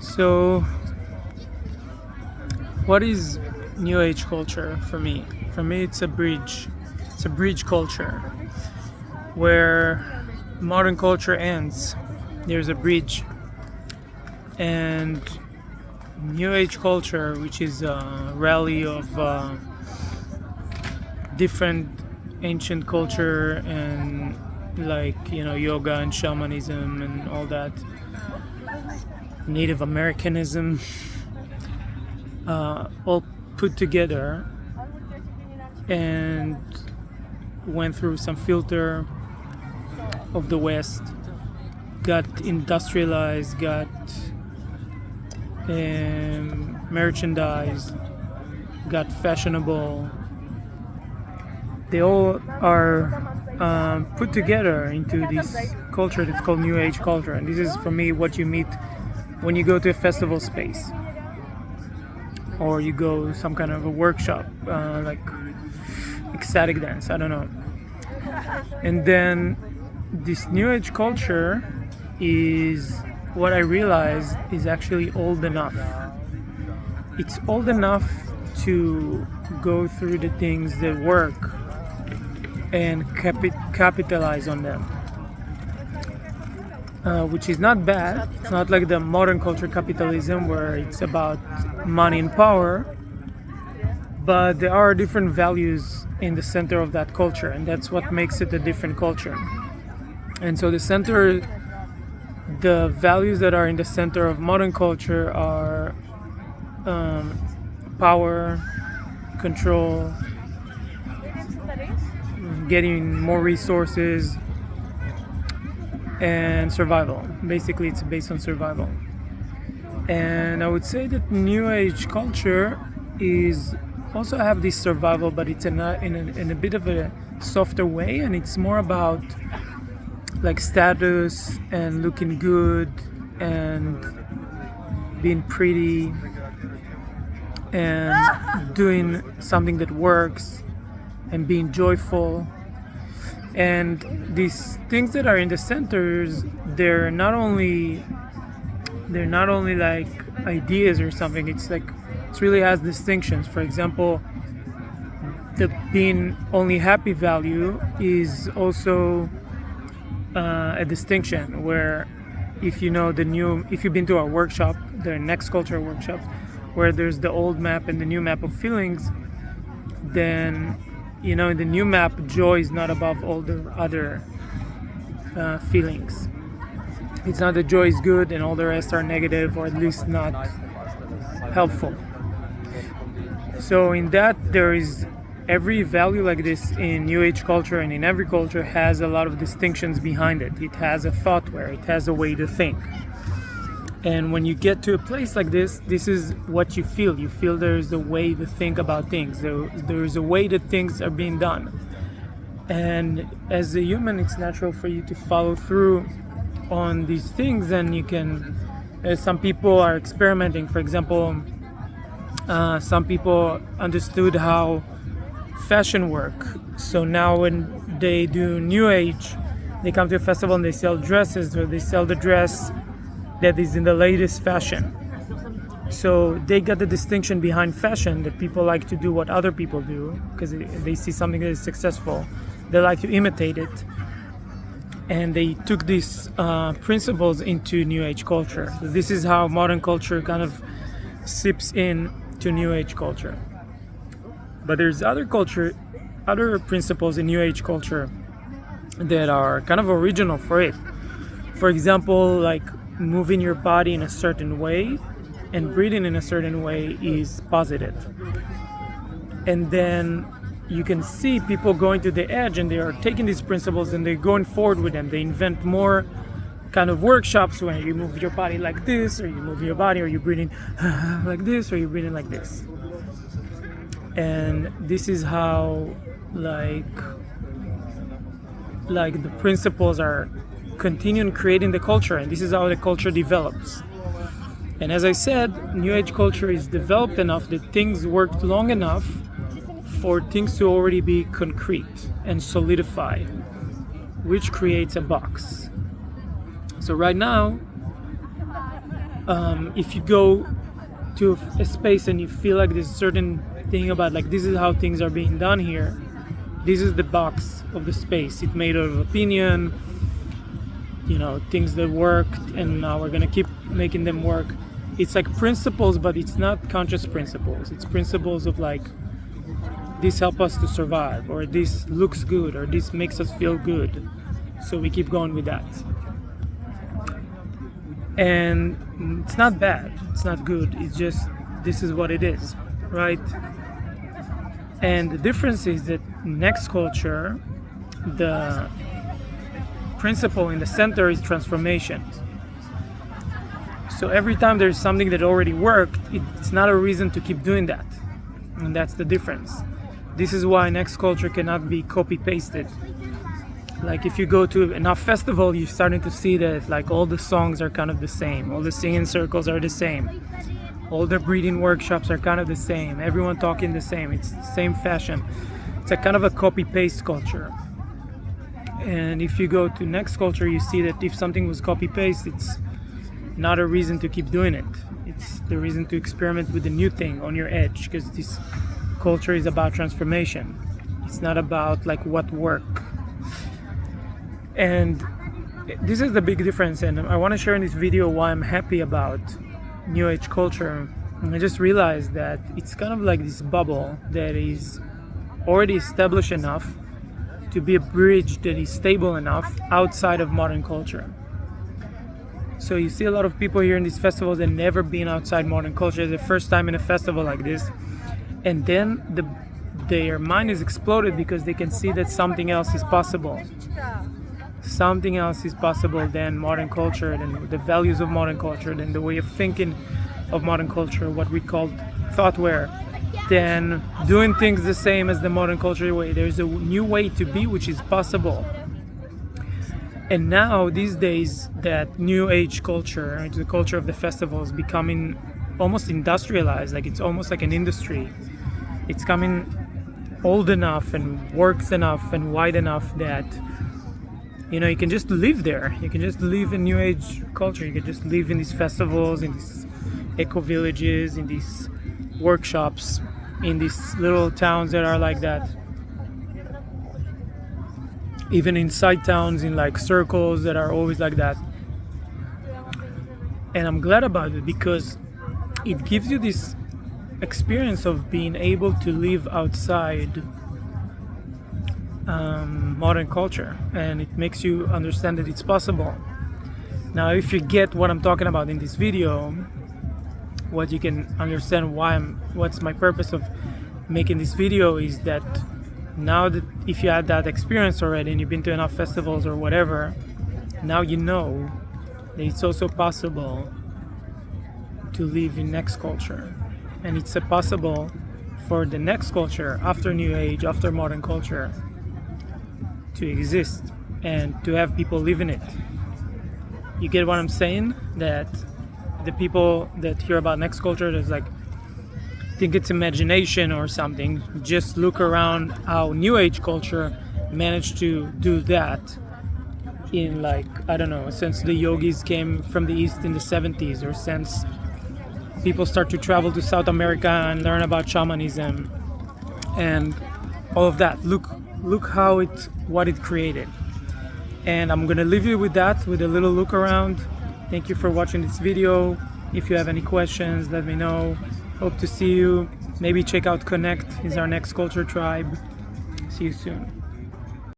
So, what is New Age culture for me? For me, it's a bridge. It's a bridge culture where modern culture ends. There's a bridge, and New Age culture, which is a rally of different ancient culture and yoga and shamanism and all that, Native Americanism, all put together and went through some filter of the West, got industrialized, got merchandised, got fashionable. They all are put together into this culture that's called New Age culture. And this is, for me, what you meet when you go to a festival space or you go some kind of a workshop, like ecstatic dance, I don't know. And then this New Age culture is what I realized is actually old enough. It's old enough to go through the things that work and capitalize on them, which is not bad. It's not like the modern culture capitalism where it's about money and power, but there are different values in the center of that culture, and that's what makes it a different culture. And so the values that are in the center of modern culture are power, control, getting more resources, and survival. Basically, it's based on survival. And I would say that New Age culture is also have this survival, but it's in a bit of a softer way, and it's more about like status and looking good and being pretty and doing something that works and being joyful. And these things that are in the centers, they're not only like ideas or something. It really has distinctions. For example, the being only happy value is also a distinction, where if you've been to a workshop, the next culture workshop, where there's the old map and the new map of feelings, then in the new map, joy is not above all the other feelings. It's not that joy is good and all the rest are negative, or at least not helpful. So in that, there is every value like this in New Age culture, and in every culture has a lot of distinctions behind it. It has a thought where it has a way to think. And when you get to a place like this is what you feel. You feel there's a way to think about things. There's a way that things are being done. And as a human, it's natural for you to follow through on these things. And you can, some people are experimenting. For example, some people understood how fashion work. So now when they do New Age, they come to a festival and they sell dresses, or they sell the dress that is in the latest fashion. So they got the distinction behind fashion, that people like to do what other people do because they see something that is successful. They like to imitate it. And they took these principles into New Age culture. So this is how modern culture kind of sips in to New Age culture. But there's other principles in New Age culture that are kind of original for it. For example, like moving your body in a certain way and breathing in a certain way is positive. And then you can see people going to the edge, and they are taking these principles and they're going forward with them. They invent more kind of workshops where you move your body like this, or you move your body, or you're breathing like this, or you're breathing like this. And this is how like the principles are continuing creating the culture, and this is how the culture develops. And as I said, New Age culture is developed enough that things worked long enough for things to already be concrete and solidify, which creates a box. So right now, if you go to a space and you feel like there's a certain thing about like this is how things are being done here, this is the box of the space. It's made of opinion, things that worked, and now we're gonna keep making them work. It's like principles, but it's not conscious principles. It's principles of like, this helps us to survive, or this looks good, or this makes us feel good. So we keep going with that. And it's not bad, it's not good, it's just, this is what it is, right? And the difference is that next culture, the principle in the center is transformation. So every time there's something that already worked, it's not a reason to keep doing that. And that's the difference. This is why next culture cannot be copy-pasted. Like if you go to enough festival, you're starting to see that like all the songs are kind of the same. All the singing circles are the same. All the breathing workshops are kind of the same. Everyone talking the same. It's the same fashion. It's a kind of a copy-paste culture. And if you go to next culture, you see that if something was copy-paste, it's not a reason to keep doing it. It's the reason to experiment with the new thing on your edge, because this culture is about transformation. It's not about like what work. And this is the big difference, and I want to share in this video why I'm happy about New Age culture. And I just realized that it's kind of like this bubble that is already established enough to be a bridge that is stable enough outside of modern culture. So you see a lot of people here in these festivals that never been outside modern culture. It's the first time in a festival like this, and then their mind is exploded because they can see that something else is possible. Something else is possible than modern culture, than the values of modern culture, than the way of thinking of modern culture, what we call thoughtware, than doing things the same as the modern culture way. There's a new way to be which is possible. And now these days that New Age culture, the culture of the festival, is becoming almost industrialized, like it's almost like an industry. It's coming old enough and works enough and wide enough that you can just live there. You can just live in New Age culture. You can just live in these festivals, in these eco villages, in these workshops, in these little towns that are like that. Even inside towns, in like circles that are always like that. And I'm glad about it because it gives you this experience of being able to live outside modern culture, and it makes you understand that it's possible. Now, if you get what I'm talking about in this video, what you can understand what's my purpose of making this video is that now that if you had that experience already and you've been to enough festivals or whatever, now you know that it's also possible to live in next culture, and it's possible for the next culture after New Age, after modern culture, to exist and to have people live in it. You get what I'm saying? That the people that hear about next culture that's like think it's imagination or something, just look around how New Age culture managed to do that in like, I don't know, since the yogis came from the East in the 70s, or since people start to travel to South America and learn about shamanism and all of that. Look how what it created. And I'm gonna leave you with that, with a little look around. Thank you for watching this video. If you have any questions, let me know. Hope to see you. Maybe check out Connect, is our next culture tribe. See you soon.